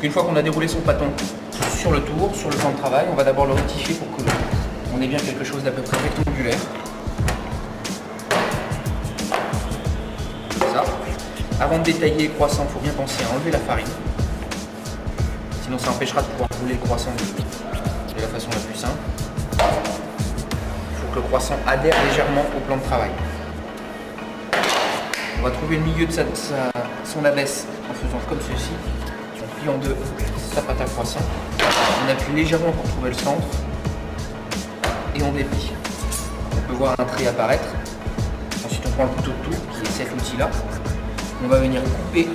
Une fois qu'on a déroulé son pâton sur le tour, sur le plan de travail, on va d'abord le rectifier pour que on ait bien quelque chose d'à peu près rectangulaire. Comme ça. Avant de détailler les croissants, il faut bien penser à enlever la farine. Sinon ça empêchera de pouvoir rouler le croissant de la façon la plus simple. Il faut que le croissant adhère légèrement au plan de travail. On va trouver le milieu de son abaisse en faisant comme ceci. On plie en deux sa pâte à croissant. On appuie légèrement pour trouver le centre. Et on déplie. On peut voir un trait apparaître. Ensuite on prend le couteau de tour, qui est cet outil-là. On va venir couper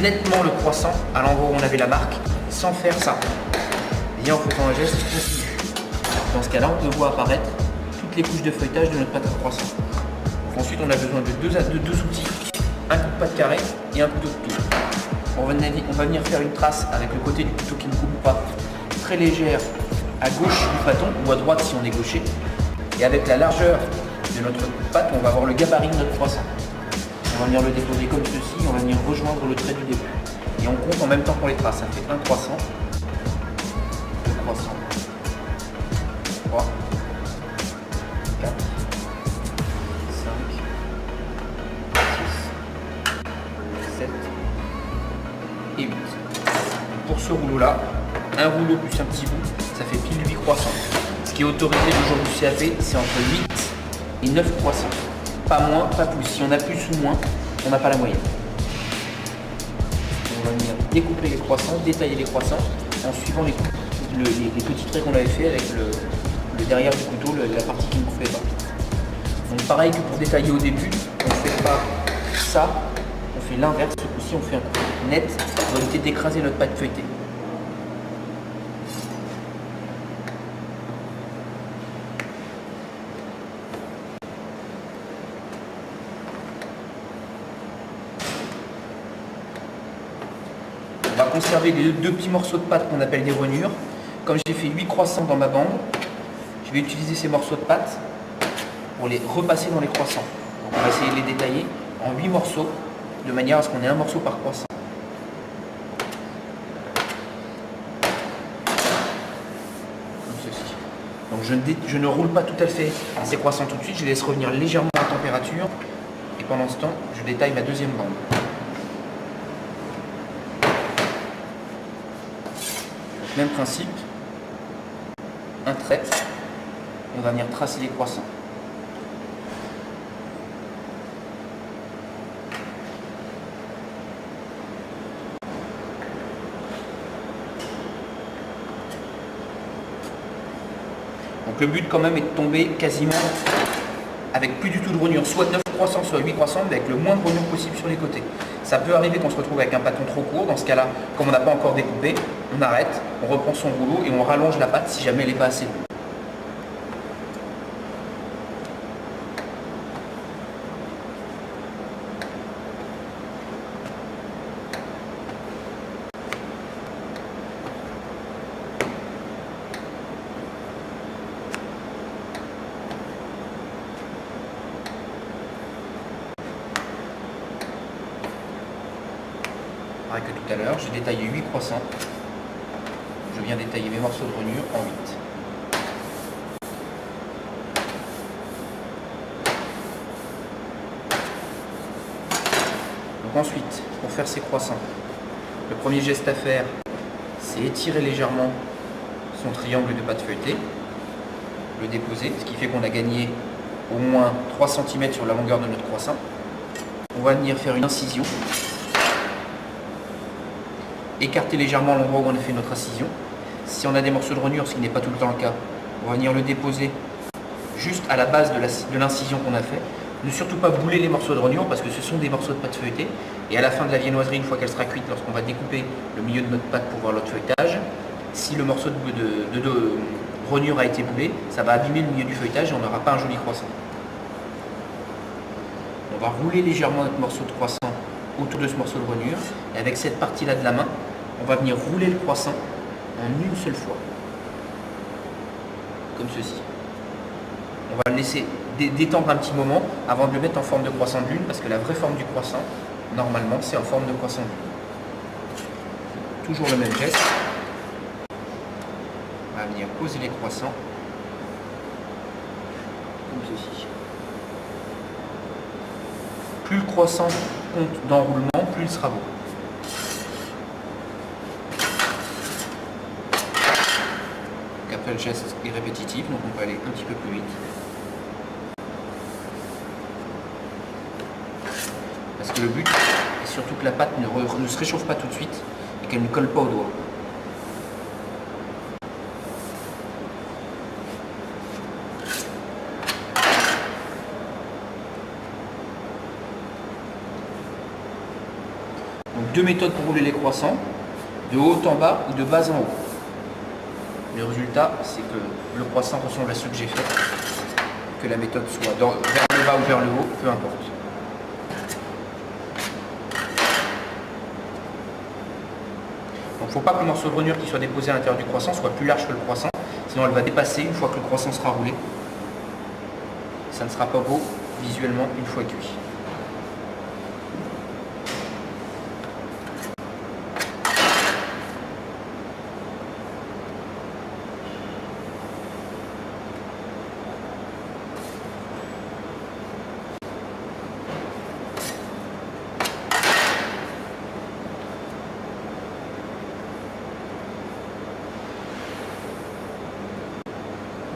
nettement le croissant à l'endroit où on avait la marque, sans faire ça. Bien en faisant un geste continu. Dans ce cas-là, on peut voir apparaître toutes les couches de feuilletage de notre pâte à croissant. Ensuite, on a besoin de deux outils, un coup de pâte carré et un couteau de tour. On va venir faire une trace avec le côté du couteau qui ne coupe pas, très légère à gauche du pâton ou à droite si on est gaucher. Et avec la largeur de notre pâte, on va avoir le gabarit de notre croissant. On va venir le déposer comme ceci, on va venir rejoindre le trait du début. Et on compte en même temps qu'on les trace. Ça fait un croissant, deux croissants, 3, 4, 5, 6, 7 et 8. Pour ce rouleau-là, un rouleau plus un petit bout, ça fait pile 8 croissants. Ce qui est autorisé le jour du CAP, c'est entre 8 et 9 croissants. Pas moins, pas plus. Si on a plus ou moins, on n'a pas la moyenne. On va venir découper les croissants, détailler les croissants en suivant les petits traits qu'on avait fait avec le derrière du couteau, la partie qui ne coupait pas. Donc pareil que pour détailler au début, on ne fait pas ça, on fait l'inverse. Ce coup-ci, on fait un coup net pour éviter d'écraser notre pâte feuilletée. On va conserver les deux petits morceaux de pâte qu'on appelle des rognures. Comme j'ai fait 8 croissants dans ma bande, je vais utiliser ces morceaux de pâte pour les repasser dans les croissants. Donc on va essayer de les détailler en 8 morceaux, de manière à ce qu'on ait un morceau par croissant. Comme ceci. Donc je ne roule pas tout à fait ces croissants tout de suite, je les laisse revenir légèrement à température. Et pendant ce temps, je détaille ma deuxième bande. Même principe, un trait, et on va venir tracer les croissants. Donc le but quand même est de tomber quasiment avec plus du tout de rognures, soit 9 croissants, soit 8 croissants, mais avec le moins de rognures possible sur les côtés. Ça peut arriver qu'on se retrouve avec un pâton trop court, dans ce cas-là, comme on n'a pas encore découpé, on arrête, on reprend son rouleau et on rallonge la pâte si jamais elle n'est pas assez longue. Pareil que tout à l'heure, j'ai détaillé 8 croissants. Je viens détailler mes morceaux de rognure en 8. Donc ensuite, pour faire ces croissants, le premier geste à faire, c'est étirer légèrement son triangle de pâte feuilletée, le déposer, ce qui fait qu'on a gagné au moins 3 cm sur la longueur de notre croissant. On va venir faire une incision. Écarter légèrement l'endroit où on a fait notre incision. Si on a des morceaux de rognure, ce qui n'est pas tout le temps le cas, on va venir le déposer juste à la base de l'incision qu'on a fait. Ne surtout pas bouler les morceaux de rognure parce que ce sont des morceaux de pâte feuilletée. Et à la fin de la viennoiserie, une fois qu'elle sera cuite, lorsqu'on va découper le milieu de notre pâte pour voir l'autre feuilletage, si le morceau de rognure a été boulé, ça va abîmer le milieu du feuilletage et on n'aura pas un joli croissant. On va rouler légèrement notre morceau de croissant autour de ce morceau de rognure. Et avec cette partie-là de la main, on va venir rouler le croissant en une seule fois. Comme ceci. On va le laisser détendre un petit moment avant de le mettre en forme de croissant de lune, parce que la vraie forme du croissant, normalement, c'est en forme de croissant de lune. toujours le même geste. On va venir poser les croissants, comme ceci. Plus le croissant compte d'enroulement, plus il sera beau. Après le geste est répétitif, donc on peut aller un petit peu plus vite. Parce que le but est surtout que la pâte ne se réchauffe pas tout de suite et qu'elle ne colle pas au doigt. Donc deux méthodes pour rouler les croissants, de haut en bas ou de bas en haut. Le résultat, c'est que le croissant ressemble à ce que j'ai fait, que la méthode soit vers le bas ou vers le haut, peu importe. Donc il ne faut pas que le morceau de rainure qui soit déposé à l'intérieur du croissant soit plus large que le croissant, sinon elle va dépasser une fois que le croissant sera roulé. Ça ne sera pas beau visuellement une fois cuit.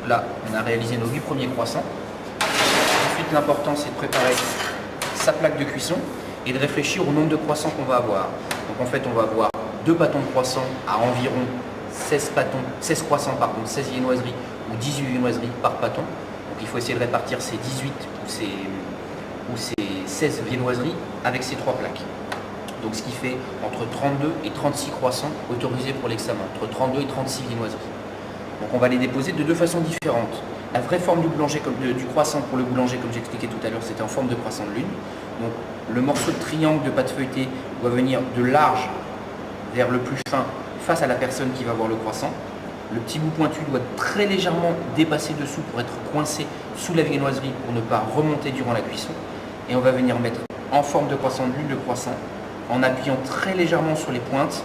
Là, on a réalisé nos 8 premiers croissants. Ensuite, l'important, c'est de préparer sa plaque de cuisson et de réfléchir au nombre de croissants qu'on va avoir. Donc en fait, on va avoir 2 bâtons de croissants à environ 16 croissants, 16 viennoiseries ou 18 viennoiseries par bâton. Donc il faut essayer de répartir ces 18 ou ces 16 viennoiseries avec ces 3 plaques. Donc ce qui fait entre 32 et 36 croissants autorisés pour l'examen, entre 32 et 36 viennoiseries. Donc on va les déposer de 2 façons différentes. La vraie forme du croissant pour le boulanger, comme j'expliquais tout à l'heure, c'était en forme de croissant de lune. Donc le morceau de triangle de pâte feuilletée doit venir de large vers le plus fin face à la personne qui va voir le croissant. Le petit bout pointu doit très légèrement dépasser dessous pour être coincé sous la viennoiserie pour ne pas remonter durant la cuisson. Et on va venir mettre en forme de croissant de lune le croissant en appuyant très légèrement sur les pointes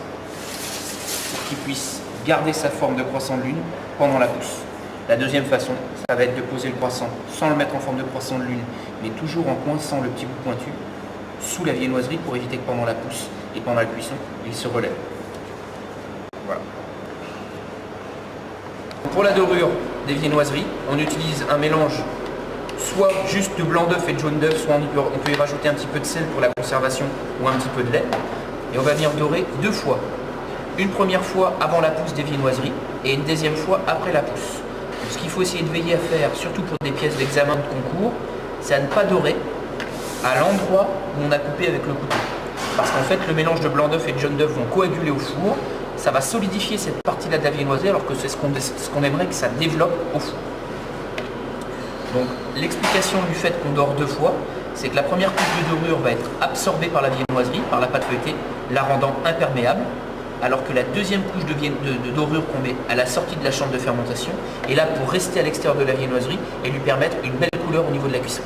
pour qu'il puisse garder sa forme de croissant de lune pendant la pousse. La deuxième façon, ça va être de poser le croissant sans le mettre en forme de croissant de lune, mais toujours en coinçant le petit bout pointu sous la viennoiserie pour éviter que pendant la pousse et pendant la cuisson, il se relève. Voilà. Pour la dorure des viennoiseries, on utilise un mélange soit juste de blanc d'œuf et de jaune d'œuf, soit on peut y rajouter un petit peu de sel pour la conservation ou un petit peu de lait. Et on va venir dorer 2 fois. Une première fois avant la pousse des viennoiseries et une deuxième fois après la pousse. Donc, ce qu'il faut essayer de veiller à faire, surtout pour des pièces d'examen de concours, c'est à ne pas dorer à l'endroit où on a coupé avec le couteau. Parce qu'en fait, le mélange de blanc d'œuf et de jaune d'œuf vont coaguler au four, ça va solidifier cette partie-là de la viennoiserie alors que c'est ce qu'on aimerait que ça développe au four. Donc l'explication du fait qu'on dore 2 fois, c'est que la première couche de dorure va être absorbée par la viennoiserie, par la pâte feuilletée, la rendant imperméable. Alors que la deuxième couche de dorure qu'on met à la sortie de la chambre de fermentation est là pour rester à l'extérieur de la viennoiserie et lui permettre une belle couleur au niveau de la cuisson.